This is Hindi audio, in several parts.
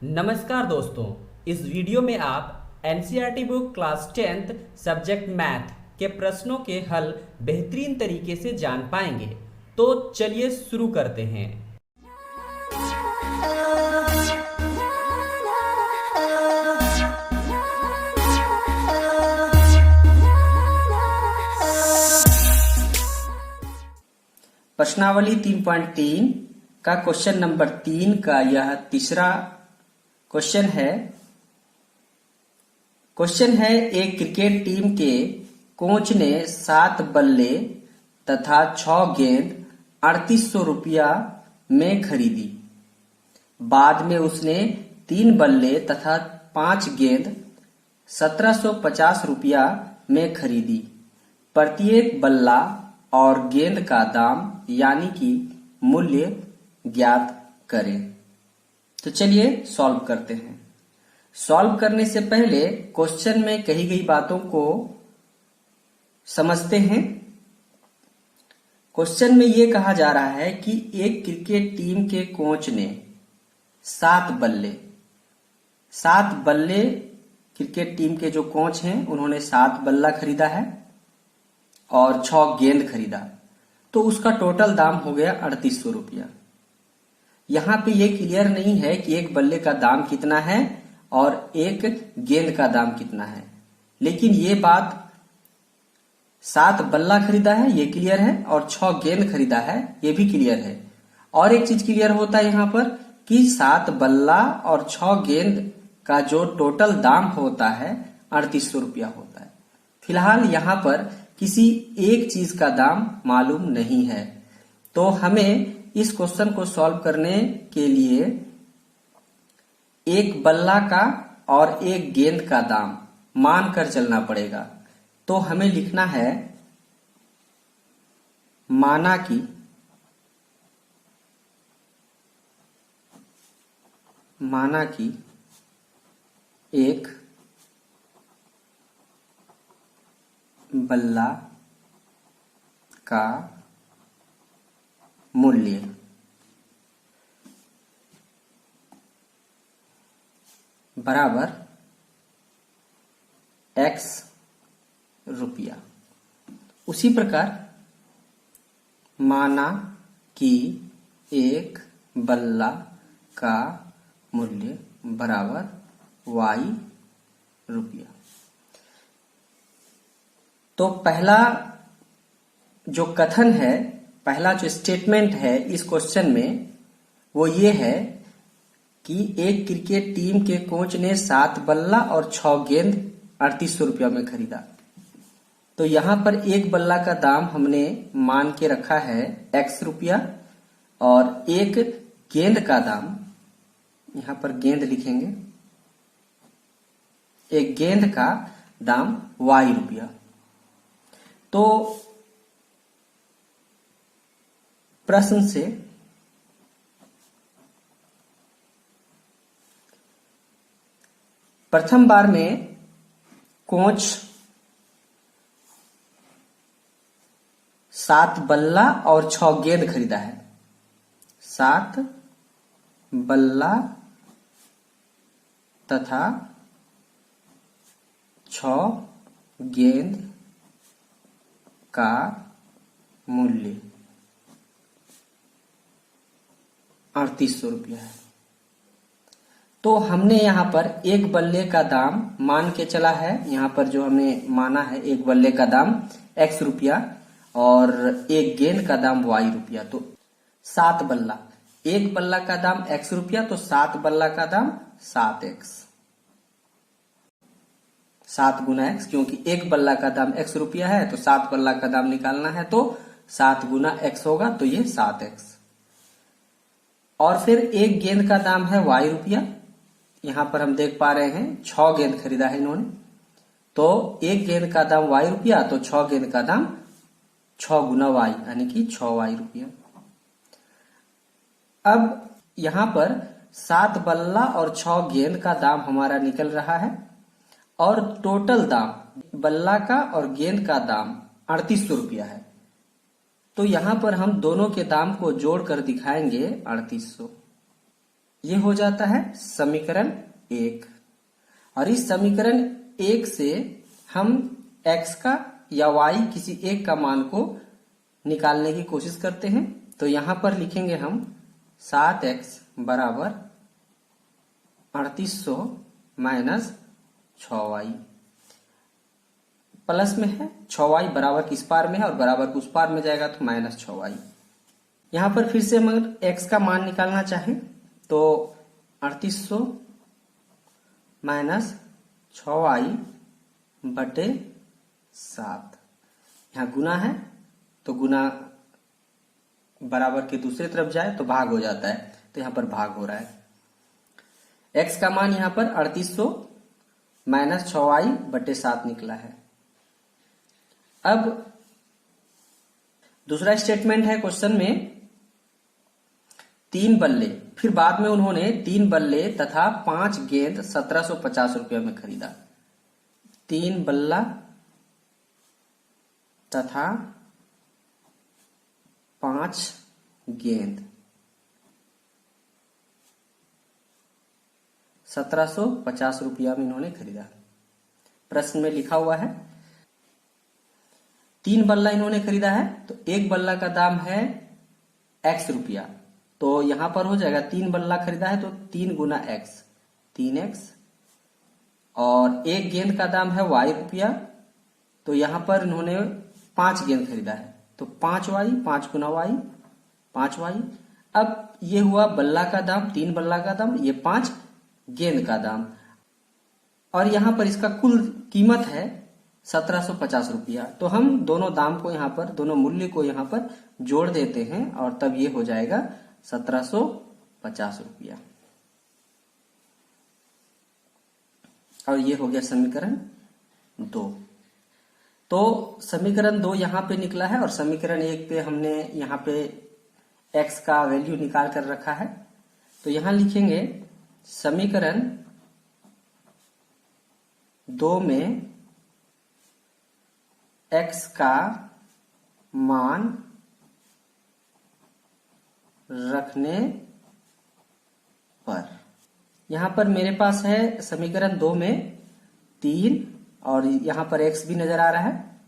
नमस्कार दोस्तों, इस वीडियो में आप NCERT book class 10th subject math के प्रश्नों के हल बेहतरीन तरीके से जान पाएंगे। तो चलिए शुरू करते हैं। प्रश्नावली 3.3 का क्वेश्चन नंबर 3 का यह तीसरा क्वेश्चन है। एक क्रिकेट टीम के कोच ने 7 बल्ले तथा 6 गेंद 3800 रुपया में खरीदी। बाद में उसने 3 बल्ले तथा 5 गेंद 1750 रुपया में खरीदी। प्रत्येक बल्ला और गेंद का दाम यानी कि मूल्य ज्ञात करें। तो चलिए सॉल्व करते हैं। सॉल्व करने से पहले क्वेश्चन में कही गई बातों को समझते हैं। क्वेश्चन में यह कहा जा रहा है कि एक क्रिकेट टीम के कोच ने 7 बल्ले क्रिकेट टीम के जो कोच हैं उन्होंने 7 बल्ला खरीदा है और 6 गेंद खरीदा, तो उसका टोटल दाम हो गया 3800 रुपया। यहां पे ये क्लियर नहीं है कि एक बल्ले का दाम कितना है और एक गेंद का दाम कितना है, लेकिन ये बात 7 बल्ला खरीदा है ये क्लियर है और 6 गेंद खरीदा है ये भी क्लियर है। और एक चीज क्लियर होता है यहाँ पर कि 7 बल्ला और 6 गेंद का जो टोटल दाम होता है 3800 रुपया होता है। फिलहाल यहाँ पर किसी एक चीज का दाम मालूम नहीं है, तो हमें इस क्वेश्चन को सॉल्व करने के लिए एक बल्ला का और एक गेंद का दाम मानकर चलना पड़ेगा। तो हमें लिखना है माना कि एक बल्ला का मूल्य बराबर x रुपया। उसी प्रकार माना कि एक बल्ला का मूल्य बराबर y रुपया। तो पहला जो कथन है, पहला जो स्टेटमेंट है इस क्वेश्चन में वो ये है कि एक क्रिकेट टीम के कोच ने 7 बल्ला और 6 गेंद 3800 रुपया में खरीदा। तो यहां पर एक बल्ला का दाम हमने मान के रखा है x रुपया और एक गेंद का दाम, यहां पर गेंद लिखेंगे, एक गेंद का दाम y रुपया। तो प्रश्न से प्रथम बार में कोच 7 बल्ला और 6 गेंद खरीदा है। 7 बल्ला तथा 6 गेंद का मूल्य 3800 रुपया है। तो हमने यहाँ पर एक बल्ले का दाम मान के चला है, यहाँ पर जो हमने माना है एक बल्ले का दाम x रुपया और एक गेंद का दाम y रुपया। तो 7 बल्ला, एक बल्ला का दाम x रुपया, तो 7 बल्ला का दाम 7x, 7 गुना x, क्योंकि एक बल्ला का दाम x रुपया है तो 7 बल्ला का दाम निकालना है तो 7 गुना x होगा, तो ये 7x। और फिर एक गेंद का दाम है y रुपया। यहां पर हम देख पा रहे हैं 6 गेंद खरीदा है इन्होंने, तो एक गेंद का दाम y रुपया, तो 6 गेंद का दाम 6 गुना y यानी कि 6y रुपया। अब यहां पर 7 बल्ला और 6 गेंद का दाम हमारा निकल रहा है और टोटल दाम बल्ला का और गेंद का दाम 3800 रुपया है। तो यहां पर हम दोनों के दाम को जोड़कर दिखाएंगे 3800। ये हो जाता है समीकरण 1। और इस समीकरण 1 से हम x का या y किसी एक का मान को निकालने की कोशिश करते हैं। तो यहां पर लिखेंगे हम 7x बराबर 3800 माइनस 6y। प्लस में है 6y बराबर किस पार में है और बराबर उस पार में जाएगा तो माइनस 6y। यहां पर फिर से हम अगर x का मान निकालना चाहें तो 3800 माइनस 6y बटे 7। यहां गुना है तो गुना बराबर के दूसरी तरफ जाए तो भाग हो जाता है, तो यहां पर भाग हो रहा है। x का मान यहां पर 3800 माइनस 6y बटे 7 निकला है। अब दूसरा स्टेटमेंट है क्वेश्चन में 3 बल्ले, फिर बाद में उन्होंने 3 बल्ले तथा 5 गेंद 1750 रुपये में खरीदा। 3 बल्ला तथा 5 गेंद 1750 रुपया में इन्होंने खरीदा। प्रश्न में लिखा हुआ है 3 बल्ला इन्होंने खरीदा है, तो एक बल्ला का दाम है x रुपया। तो यहां पर हो जाएगा 3 बल्ला खरीदा है तो 3 गुना x 3x, और एक गेंद का दाम है y रुपया, तो यहां पर इन्होंने 5 गेंद खरीदा है तो 5y 5 गुना y 5y। अब ये हुआ बल्ला का दाम, 3 बल्ला का दाम, ये 5 गेंद का दाम, और यहां पर इसका कुल कीमत है 1750 रुपया। तो हम दोनों दाम को यहां पर, दोनों मूल्य को यहां पर जोड़ देते हैं और तब ये हो जाएगा 1750 रुपया। और ये हो गया समीकरण 2। तो समीकरण 2 यहां पे निकला है और समीकरण 1 पे हमने यहां पे x का वैल्यू निकाल कर रखा है। तो यहां लिखेंगे समीकरण 2 में x का मान रखने पर, यहां पर मेरे पास है समीकरण 2 में 3 और यहां पर x भी नजर आ रहा है।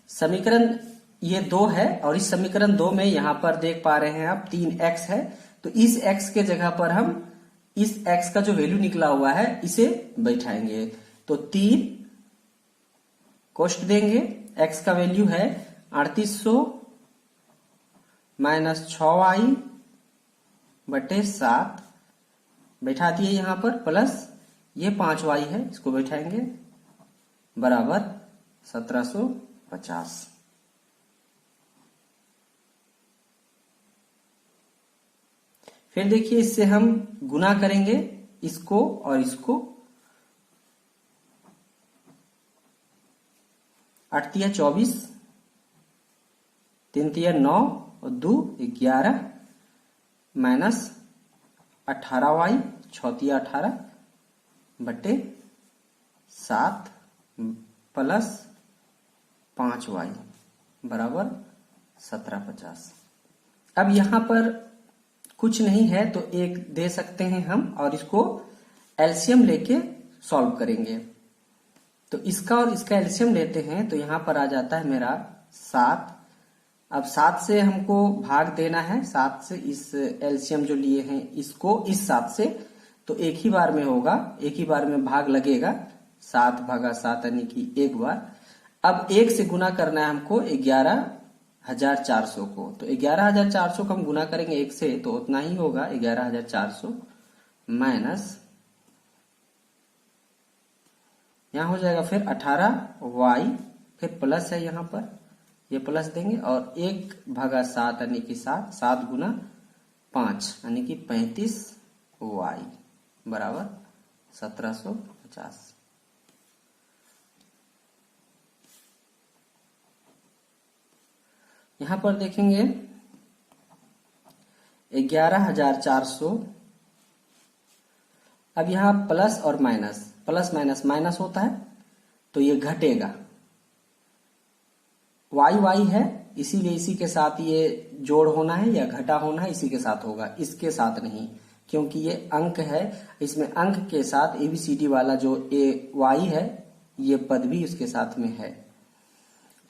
समीकरण ये 2 है और इस समीकरण 2 में यहां पर देख पा रहे हैं आप 3x है, तो इस x के जगह पर हम इस x का जो वैल्यू निकला हुआ है इसे बैठाएंगे। तो 3 कोष्ट देंगे, x का वैल्यू है 3800 माइनस 6y बटे 7 बैठा दिए यहां पर, प्लस ये 5y है इसको बैठाएंगे बराबर 1750। फिर देखिए इससे हम गुना करेंगे इसको और इसको, 8 तिया 24, 3 तिया 9 और 2 11 माइनस 18y 6 तिया 18 बटे 7 प्लस 5y बराबर 1750। अब यहां पर कुछ नहीं है तो एक दे सकते हैं हम और इसको एलसीएम लेके सॉल्व करेंगे। तो इसका और इसका एलसीएम लेते हैं तो यहां पर आ जाता है मेरा 7। अब 7 से हमको भाग देना है, 7 से इस एलसीएम जो लिए हैं इसको इस 7 से, तो एक ही बार में होगा, एक ही बार में भाग लगेगा, 7 भागा 7 यानी कि एक बार। अब 1 से गुना करना है हमको 11,400 को, तो 11,400 को हम गुना करेंगे 1 से तो उतना ही होगा 11,400 माइनस, यहां हो जाएगा फिर 18y, फिर प्लस है यहां पर ये प्लस देंगे और 1 भागा 7 यानी कि 7, 7 गुना 5 यानी कि 35y बराबर 1750। यहां पर देखेंगे 11,400। अब यहां प्लस और माइनस, प्लस माइनस माइनस होता है तो ये घटेगा, y है इसीलिए इसी के साथ ये जोड़ होना है या घटा होना है, इसी के साथ होगा, इसके साथ नहीं, क्योंकि ये अंक है, इसमें अंक के साथ ABCD वाला जो Y है ये पद भी उसके साथ में है।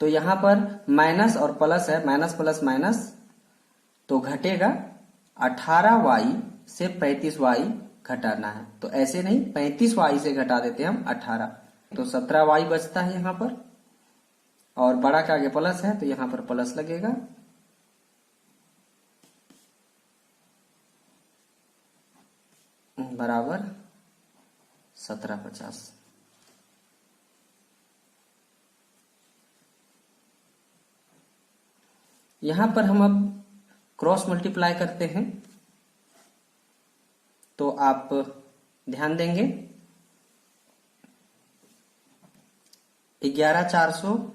तो यहाँ पर माइनस और प्लस है, माइनस प्लस माइनस तो घटेगा 18Y से 35Y घटाना है। तो ऐसे नहीं, 35Y से घटा देते हैं हम 18, तो 17Y बचता है यहाँ पर। और बड़ा के आगे प्लस है तो यहाँ पर प्लस लगेगा, बराबर 1750। यहां पर हम अब क्रॉस मल्टीप्लाई करते हैं, तो आप ध्यान देंगे 11,400,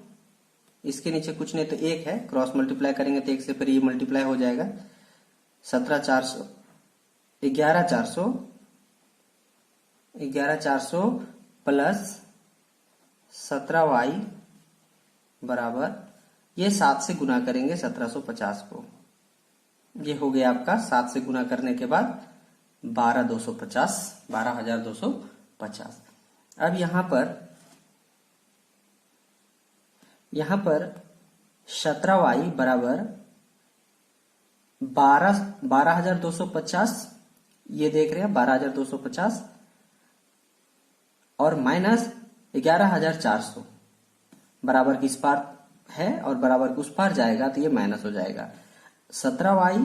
इसके नीचे कुछ नहीं तो 1 है, क्रॉस मल्टीप्लाई करेंगे तो 1 से फिर ये मल्टीप्लाई हो जाएगा। 17,400 11,400 प्लस 17Y बराबर, ये 7 से गुना करेंगे 1750 को, ये हो गया आपका 7 से गुना करने के बाद 12,250। अब यहां पर 17Y बराबर 12,250, ये देख रहे हैं 12,250 और माइनस 11,400 बराबर किस पार है और बराबर उस पार जाएगा तो ये माइनस हो जाएगा। 17Y,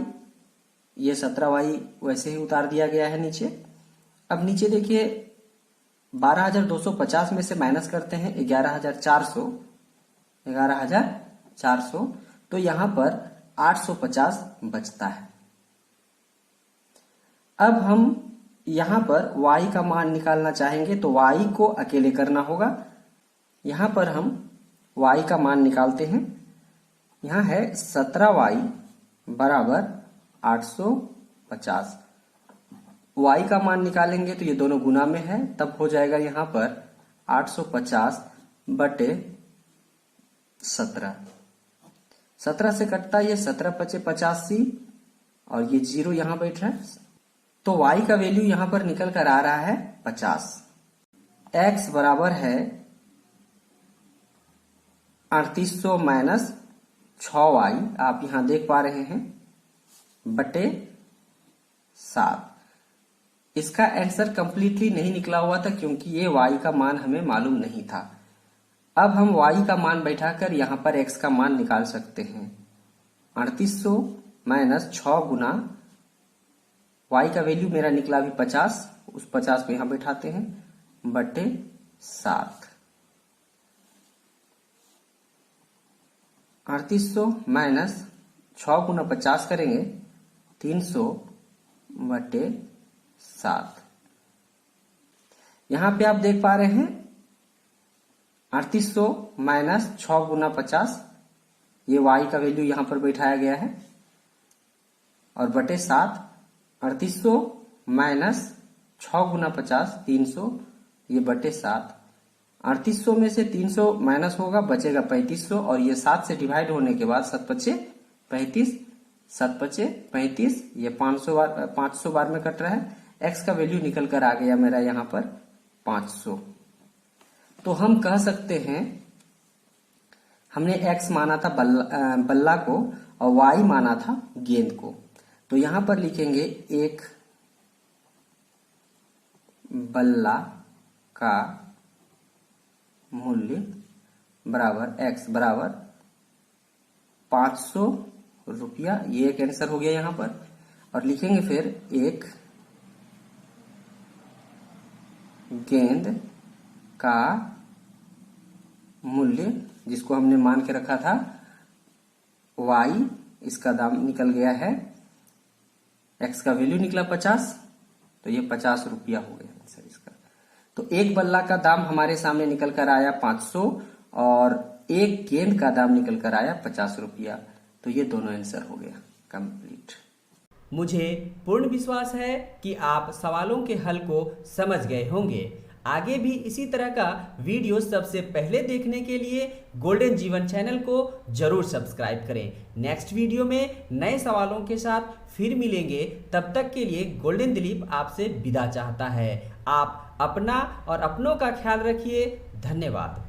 ये 17Y वैसे ही उतार दिया गया है नीचे। अब नीचे देखिए 12,250 में से माइनस करते हैं 11,400, तो यहां पर 850 बचता है। अब हम यहां पर y का मान निकालना चाहेंगे तो y को अकेले करना होगा। यहां पर हम y का मान निकालते हैं, यहां है 17y बराबर 850। y का मान निकालेंगे तो ये दोनों गुना में है, तब हो जाएगा यहां पर 850 बटे 17। 17 से कटता ये 17 पचे 85 और ये 0 यहां बैठ रहा है, तो y का वैल्यू यहां पर निकल कर आ रहा है 50। x बराबर है 3800 माइनस 6y, आप यहां देख पा रहे हैं, बटे 7। इसका आंसर कंप्लीटली नहीं निकला हुआ था क्योंकि ये y का मान हमें मालूम नहीं था। अब हम y का मान बैठाकर यहां पर x का मान निकाल सकते हैं। 3800 माइनस 6 गुना y का वैल्यू मेरा निकला भी 50, उस 50 को यहां बैठाते हैं, बटे 7। 3800 माइनस 6 गुना 50 करेंगे 300 बटे 7। यहां पे आप देख पा रहे हैं 3800 माइनस 6 गुना 50, ये y का वैल्यू यहां पर बैठाया गया है, और बटे 7। 3800 माइनस 6 गुना 50 300, ये बटे 7। 3800 में से 300 माइनस होगा, बचेगा 3500, और ये 7 से डिवाइड होने के बाद 7 पचे 35, 7 पचे 35, ये 500 बार में कट रहा है। x का वैल्यू निकल कर आ गया मेरा यहां पर 500। तो हम कह सकते हैं हमने x माना था बल्ला को और y माना था गेंद को, तो यहां पर लिखेंगे एक बल्ला का मूल्य बराबर x बराबर 500 रुपया, ये एक आंसर हो गया यहां पर। और लिखेंगे फिर एक गेंद का मूल्य, जिसको हमने मान के रखा था y, इसका दाम निकल गया है, x का वैल्यू निकला 50, तो ये 50 रुपया हो गया आंसर इसका। तो एक बल्ला का दाम हमारे सामने निकल कर आया 500 और एक गेंद का दाम निकल कर आया 50 रुपया। तो ये दोनों आंसर हो गया कंप्लीट। मुझे पूर्ण विश्वास है कि आप सवालों के हल को समझ गए होंगे। आगे भी इसी तरह का वीडियो सबसे पहले देखने के लिए गोल्डन जीवन चैनल को जरूर सब्सक्राइब करें। नेक्स्ट वीडियो में नए सवालों के साथ फिर मिलेंगे। तब तक के लिए गोल्डन दिलीप आपसे विदा चाहता है। आप अपना और अपनों का ख्याल रखिए। धन्यवाद।